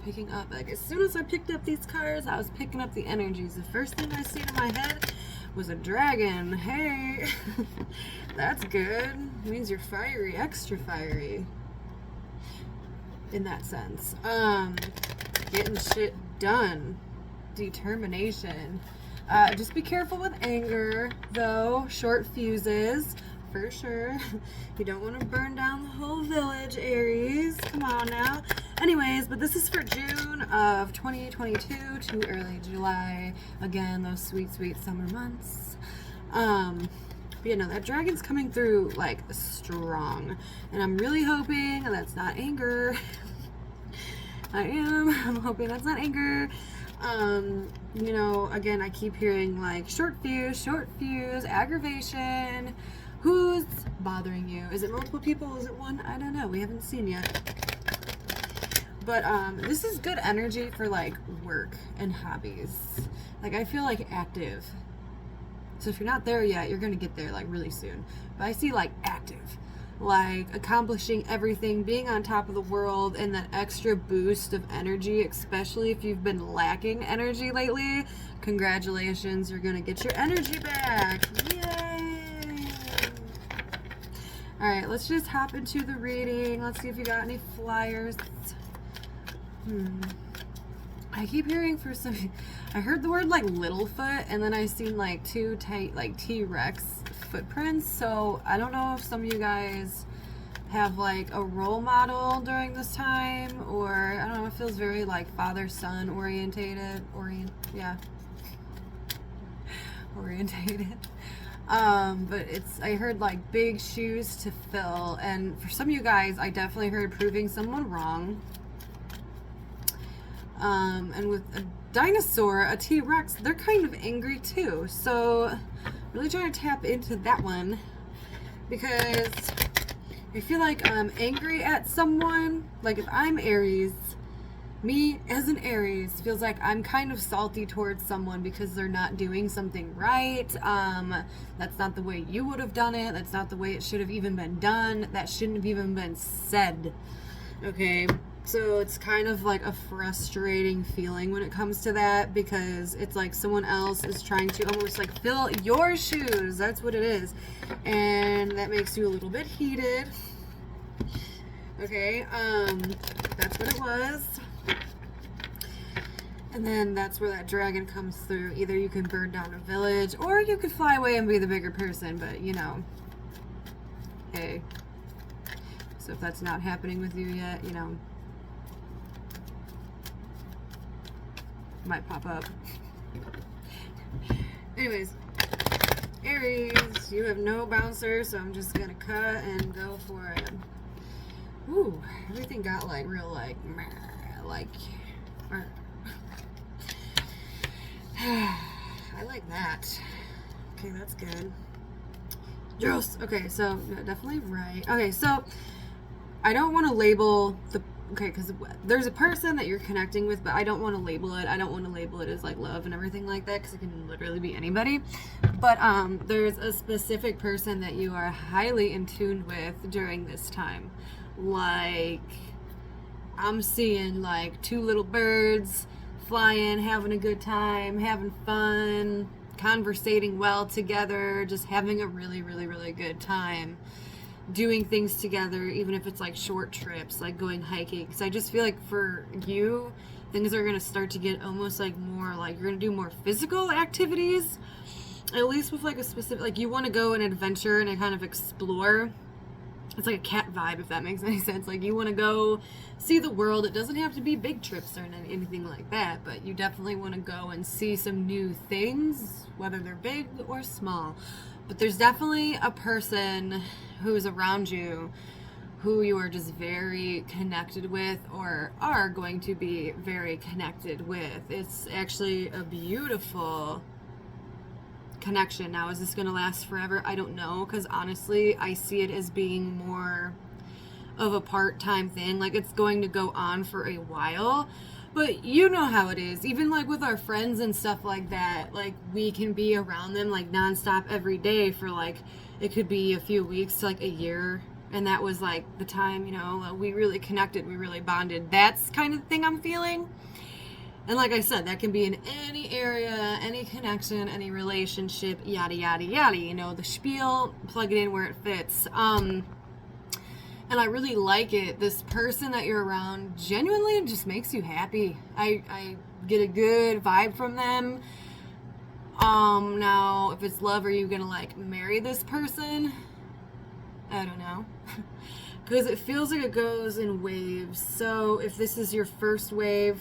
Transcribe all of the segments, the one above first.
picking up, like, as soon as I picked up these cards, I was picking up the energies. The first thing I see in my head was a dragon. Hey, that's good. It means you're fiery, extra fiery. In that sense. Getting shit done. Determination. Just be careful with anger, though. Short fuses, for sure. You don't want to burn down the whole village, Aries. Come on now. Anyways, but this is for June of 2022 to early July. Again, those sweet, sweet summer months. But yeah, no, that dragon's coming through, like, strong. And I'm really hoping that's not anger. I'm hoping that's not anger. You know, again, I keep hearing, like, short fuse, aggravation. Who's bothering you? Is it multiple people? Is it one? I don't know. We haven't seen yet. But, this is good energy for, like, work and hobbies. Like, I feel, like, active. So if you're not there yet, you're going to get there, like, really soon. But I see, like, active. Like, accomplishing everything, being on top of the world, and that extra boost of energy, especially if you've been lacking energy lately. Congratulations, you're going to get your energy back. Yay! Alright, let's just hop into the reading. Let's see if you got any flyers. I keep hearing for some... I heard the word, like, Littlefoot, and then I seen, like, two tight, like, T-Rex footprints, so I don't know if some of you guys have, like, a role model during this time, or, I don't know, it feels very, like, father-son orientated, orientated. But it's, I heard, like, big shoes to fill, and for some of you guys, I definitely heard proving someone wrong. And with a dinosaur, a T-Rex, they're kind of angry too. So, really trying to tap into that one. Because I feel like I'm angry at someone. Like, if I'm Aries, me as an Aries feels like I'm kind of salty towards someone because they're not doing something right. That's not the way you would have done it. That's not the way it should have even been done. That shouldn't have even been said. Okay? So it's kind of like a frustrating feeling when it comes to that, because it's like someone else is trying to almost like fill your shoes. That's what it is. And that makes you a little bit heated. Okay, that's what it was. And then that's where that dragon comes through. Either you can burn down a village, or you could fly away and be the bigger person, but you know, hey. So if that's not happening with you yet, you know, might pop up. Anyways, Aries, you have no bouncer, so I'm just gonna cut and go for it. Ooh, everything got like real like I like that. Okay, that's good. Gross. Okay, so no, definitely right. Okay, so I don't want to label the because there's a person that you're connecting with, but I don't want to label it. I don't want to label it as like love and everything like that, because it can literally be anybody. But there's a specific person that you are highly in tune with during this time. Like, I'm seeing like two little birds flying, having a good time, having fun, conversating well together, just having a really, really, really good time. Doing things together, even if it's like short trips, like going hiking. Because I just feel like for you, things are going to start to get almost like more like you're going to do more physical activities. At least with like a specific, like you want to go and adventure and kind of explore. It's like a cat vibe, if that makes any sense. Like you want to go see the world. It doesn't have to be big trips or anything like that, but you definitely want to go and see some new things, whether they're big or small. But there's definitely a person who's around you who you are just very connected with, or are going to be very connected with. It's actually a beautiful connection. Now, is this going to last forever? I don't know, because honestly, I see it as being more of a part-time thing. Like, it's going to go on for a while. But you know how it is. Even like with our friends and stuff like that, like we can be around them like nonstop every day for like, it could be a few weeks to like a year and that was like the time, you know, we really connected, we really bonded. That's kind of the thing I'm feeling. And like I said, that can be in any area, any connection, any relationship, yada, yada, yada. You know, the spiel, plug it in where it fits. And I really like it. This person that you're around genuinely just makes you happy. I get a good vibe from them. Now, if it's love, are you going to like marry this person? I don't know. Because it feels like it goes in waves. So if this is your first wave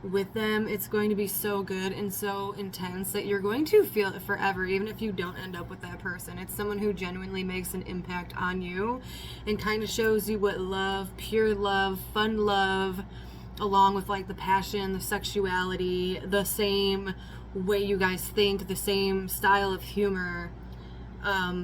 with them, it's going to be so good and so intense that you're going to feel it forever, even if you don't end up with that person. It's someone who genuinely makes an impact on you and kind of shows you what love, pure love, fun love, along with like the passion, the sexuality, the same way you guys think, the same style of humor.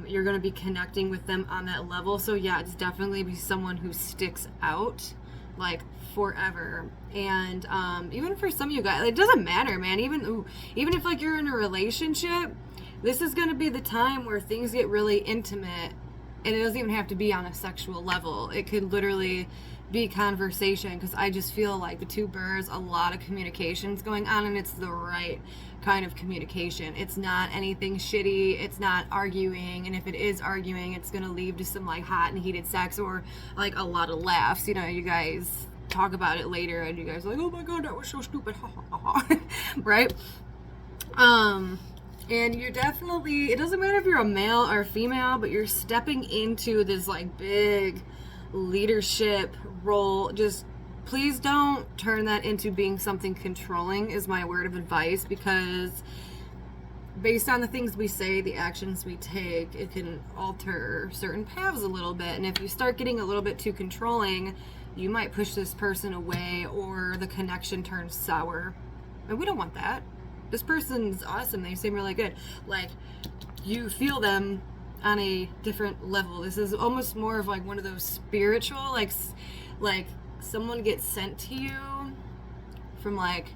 You're going to be connecting with them on that level. So yeah, it's definitely be someone who sticks out like forever. And even for some of you guys, it doesn't matter, man. Even if like you're in a relationship, this is going to be the time where things get really intimate, and it doesn't even have to be on a sexual level. It could literally be conversation, because I just feel like the two birds, a lot of communication's going on, and it's the right kind of communication. It's not anything shitty, it's not arguing, and if it is arguing, it's gonna lead to some like hot and heated sex, or like a lot of laughs. You know, you guys talk about it later and you guys are like, oh my god, that was so stupid, right? And you're definitely, it doesn't matter if you're a male or a female, but you're stepping into this like big leadership role. Just please don't turn that into being something controlling, is my word of advice, because based on the things we say, the actions we take, it can alter certain paths a little bit. And if you start getting a little bit too controlling, you might push this person away, or the connection turns sour. And we don't want that. This person's awesome, they seem really good. Like, you feel them on a different level. This is almost more of like one of those spiritual, like someone gets sent to you from like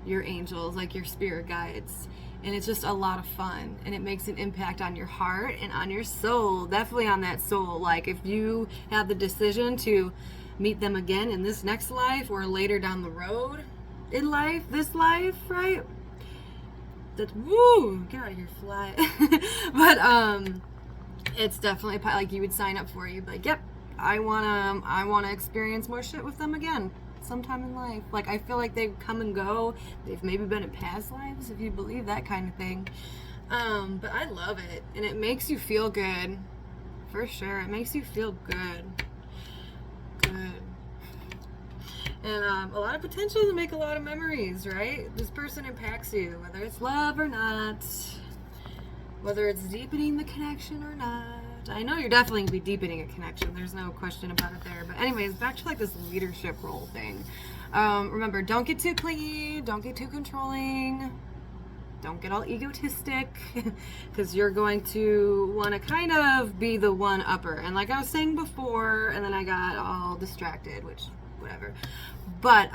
your angels, like your spirit guides, and it's just a lot of fun, and it makes an impact on your heart and on your soul, definitely on that soul. Like, if you have the decision to meet them again in this next life or later down the road in life, this life, right? That's, woo, get out of here, fly. But it's definitely like you would sign up for. You'd be like, yep, I wanna experience more shit with them again sometime in life. Like, I feel like they come and go. They've maybe been in past lives, if you believe that kind of thing. But I love it, and it makes you feel good, for sure. It makes you feel good. And a lot of potential to make a lot of memories, right? This person impacts you, whether it's love or not, whether it's deepening the connection or not. I know you're definitely going to be deepening a connection. There's no question about it there. But anyways, back to like this leadership role thing. Remember, don't get too clingy. Don't get too controlling. Don't get all egotistic, because you're going to want to kind of be the one-upper. And like I was saying before, and then I got all distracted, which, whatever. But,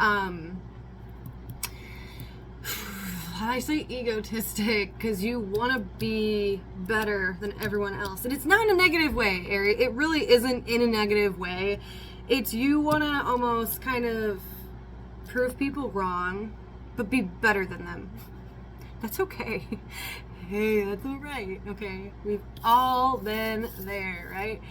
I say egotistic because you want to be better than everyone else. And it's not in a negative way, Aries. It really isn't in a negative way. It's you want to almost kind of prove people wrong, but be better than them. That's okay. Hey, that's all right. Okay, we've all been there, right?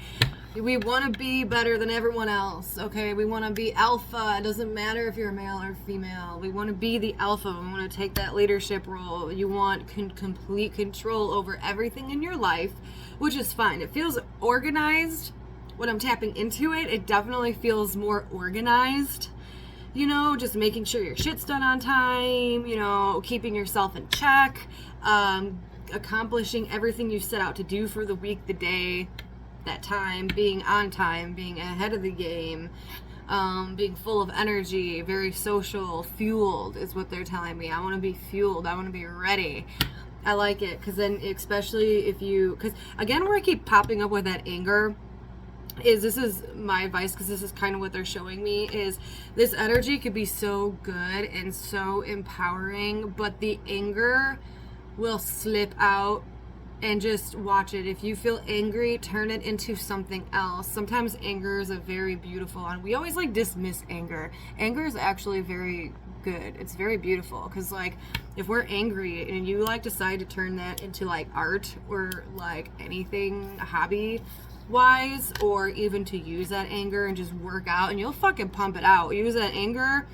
We want to be better than everyone else, okay? We want to be alpha. It doesn't matter if you're a male or female. We want to be the alpha. We want to take that leadership role. You want complete control over everything in your life, which is fine. It feels organized. When I'm tapping into it, it definitely feels more organized. You know, just making sure your shit's done on time, you know, keeping yourself in check, accomplishing everything you set out to do for the week, the day, that time, being on time, being ahead of the game, being full of energy, very social, fueled is what they're telling me. I want to be fueled. I want to be ready. I like it, because then, especially if you, because again, where I keep popping up with that anger, this is my advice, because this is kind of what they're showing me, is this energy could be so good and so empowering, but the anger will slip out and just watch it. If you feel angry, turn it into something else. Sometimes anger is a very beautiful, and we always like dismiss anger. Anger is actually very good. It's very beautiful, because like if we're angry and you like decide to turn that into like art or like anything hobby wise, or even to use that anger and just work out, and you'll fucking pump it out. Use that anger,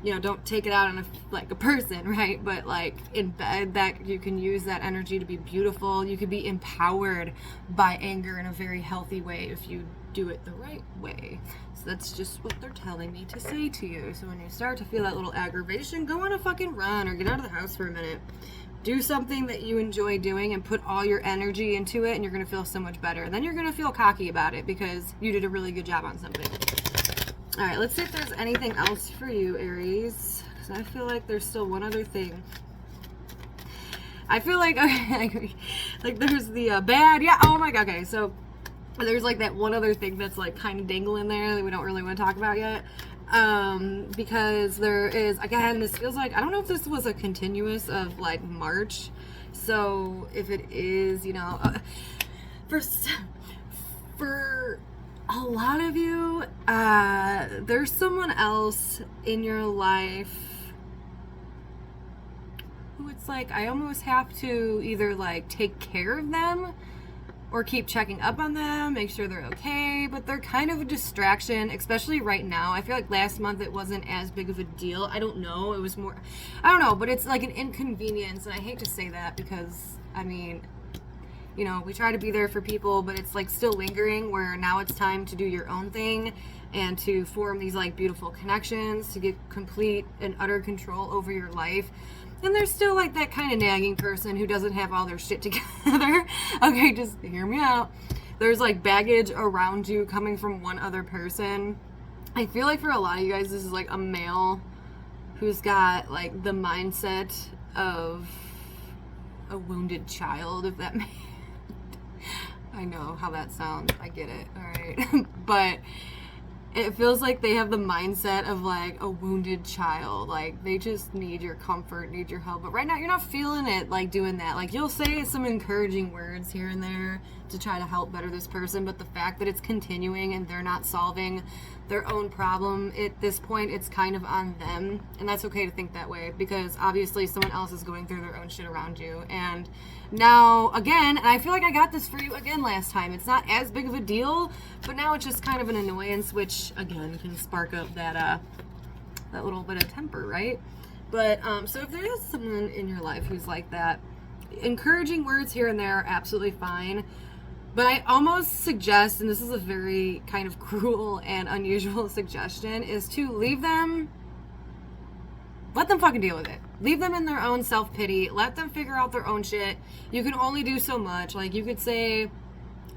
you know, don't take it out on a person, right? But like in bed, that you can use that energy to be beautiful. You could be empowered by anger in a very healthy way if you do it the right way. So that's just what they're telling me to say to you. So when you start to feel that little aggravation, go on a fucking run or get out of the house for a minute. Do something that you enjoy doing and put all your energy into it, and you're going to feel so much better. And then you're going to feel cocky about it because you did a really good job on something. All right, let's see if there's anything else for you, Aries. Because I feel like there's still one other thing. I feel like, okay, like there's the bad, yeah, oh my god, okay, so there's like that one other thing that's like kind of dangling there that we don't really want to talk about yet. Because there is, again, this feels like, I don't know if this was a continuous of like March. So if it is, you know, for a lot of you, there's someone else in your life who it's like, I almost have to either like take care of them or keep checking up on them, make sure they're okay, but they're kind of a distraction, especially right now. I feel like last month it wasn't as big of a deal. I don't know, it was more, I don't know, but it's like an inconvenience, and I hate to say that because, I mean, you know, we try to be there for people, but it's like still lingering, where now it's time to do your own thing and to form these like beautiful connections, to get complete and utter control over your life. And there's still like that kind of nagging person who doesn't have all their shit together. Okay, just hear me out. There's like baggage around you coming from one other person. I feel like for a lot of you guys, this is like a male who's got like the mindset of a wounded child, if that makes... I know how that sounds. I get it. All right. But it feels like they have the mindset of like a wounded child. Like they just need your comfort, need your help. But right now you're not feeling it like doing that. Like you'll say some encouraging words here and there to try to help better this person. But the fact that it's continuing and they're not solving their own problem, at this point it's kind of on them. And that's okay to think that way, because obviously someone else is going through their own shit around you. And now, again, and I feel like I got this for you again last time, it's not as big of a deal, but now it's just kind of an annoyance, which, again, can spark up that little bit of temper, right? But, so if there is someone in your life who's like that, encouraging words here and there are absolutely fine, but I almost suggest, and this is a very kind of cruel and unusual suggestion, is to leave them, let them fucking deal with it. Leave them in their own self-pity. Let them figure out their own shit. You can only do so much. Like, you could say,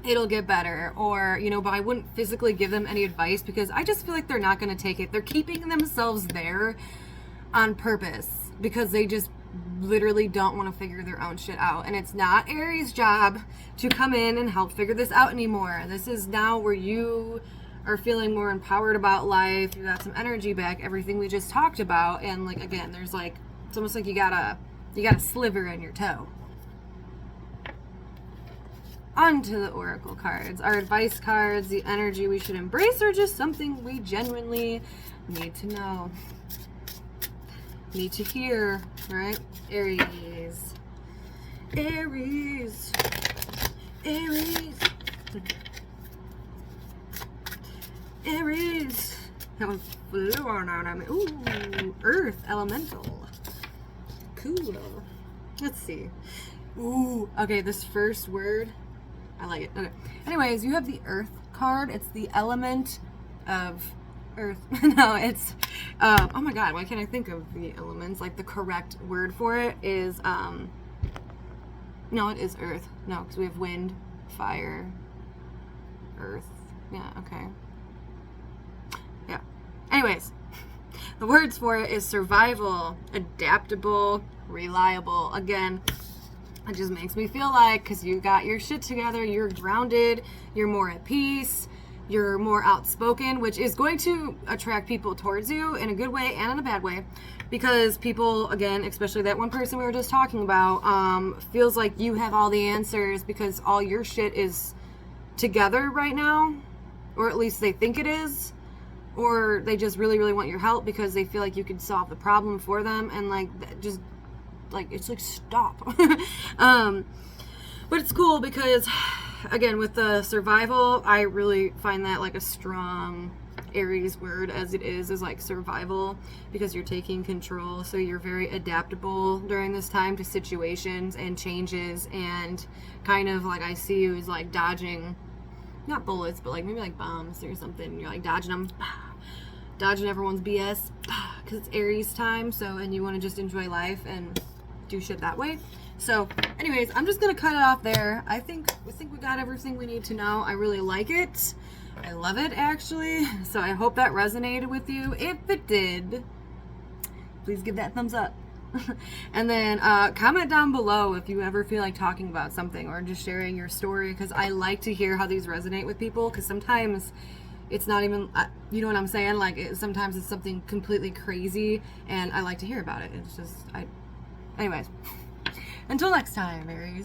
it'll get better, or, you know, but I wouldn't physically give them any advice, because I just feel like they're not going to take it. They're keeping themselves there on purpose, because they just literally don't want to figure their own shit out. And it's not Aries' job to come in and help figure this out anymore. This is now where you are feeling more empowered about life. You got some energy back, everything we just talked about. And like, again, there's like, it's almost like you got a sliver in your toe. On to the oracle cards. Our advice cards, the energy we should embrace, or just something we genuinely need to know, need to hear, right? Aries. Aries. Aries. Aries. That one flew on out at me. Ooh, Earth Elemental. Cool. Let's see. Ooh, okay, this first word, I like it. Okay. Anyways, you have the Earth card. It's the element of Earth. No, it's, oh my god, why can't I think of the elements? Like, the correct word for it is, no, it is Earth. No, because we have wind, fire, Earth. Yeah, okay. Yeah. Anyways, the words for it is survival, adaptable, reliable. Again, it just makes me feel like, because you got your shit together, you're grounded, you're more at peace, You're more outspoken, which is going to attract people towards you in a good way and in a bad way, because people, again, especially that one person we were just talking about, feels like you have all the answers because all your shit is together right now, or at least they think it is, or they just really, really want your help because they feel like you could solve the problem for them, and like just like it's like stop. But it's cool because, again, with the survival, I really find that like a strong Aries word, as it is like survival, because you're taking control, so you're very adaptable during this time to situations and changes, and kind of like I see you as like dodging, not bullets, but like maybe like bombs or something. You're like dodging them, dodging everyone's BS, because it's Aries time, so, and you want to just enjoy life and do shit that way. So anyways, I'm just gonna cut it off there. I think we got everything we need to know. I really like it. I love it, actually. So I hope that resonated with you. If it did, please give that thumbs up. And then comment down below if you ever feel like talking about something or just sharing your story, because I like to hear how these resonate with people, because sometimes it's not even, you know what I'm saying? Like, sometimes it's something completely crazy, and I like to hear about it. It's just, anyways. Until next time, Aries.